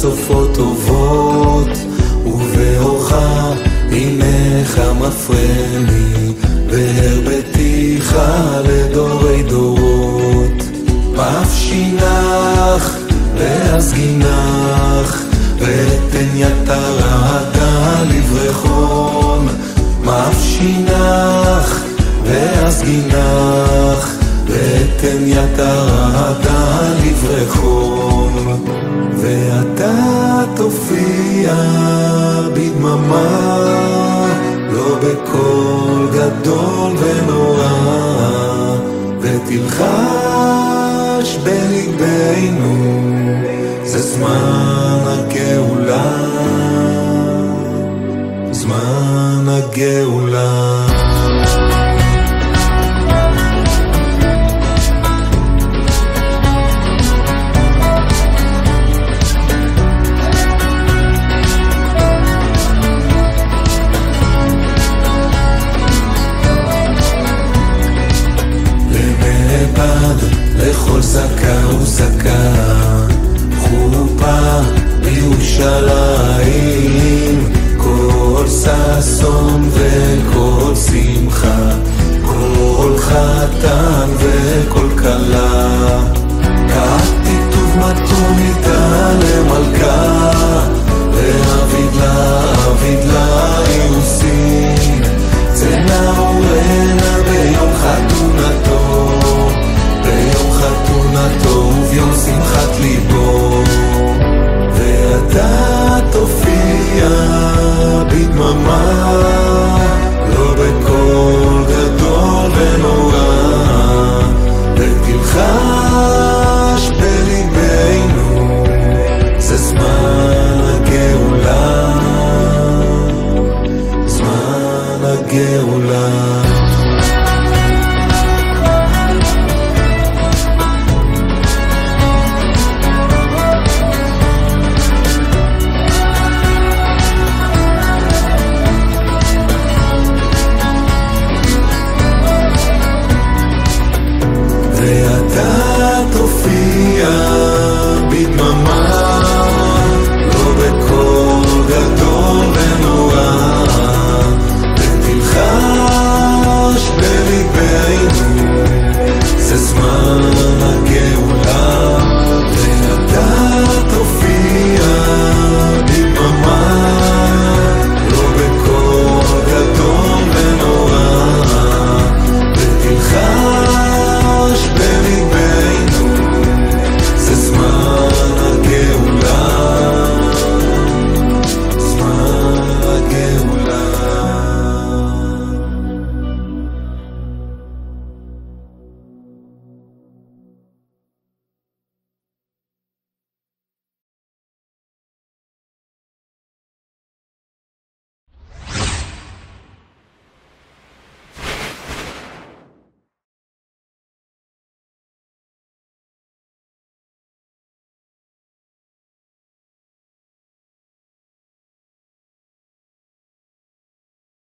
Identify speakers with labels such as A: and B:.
A: סופות טובות, ובאורך עמך מפרני, והרבתיך לדורי דורות. מאפשינך ואסגינך, ותן יתר רעדה לברכון. מאפשינך ואסגינך, ותן יתר רעדה לברכון. ואתה תופיע בדממה, לא בקול גדול ונורא, ותלחש בלבנו, זה זמן הגאולה, זמן הגאולה. לכל זכה וזכה, חופה בירושלים, כל ששון וכל שמחה, כל חתן וכל כלה. כתיטוב מתון איתה למלכה, ועביד לה אירוסין, צנע אורנה ביום חתונתו, ביום חתונתו וביום שמחת ליבו. ואתה תופיע בדממה, לא בקול גדול ונורא, ותלחש בליבנו, זה זמן הגאולה, זמן הגאולה.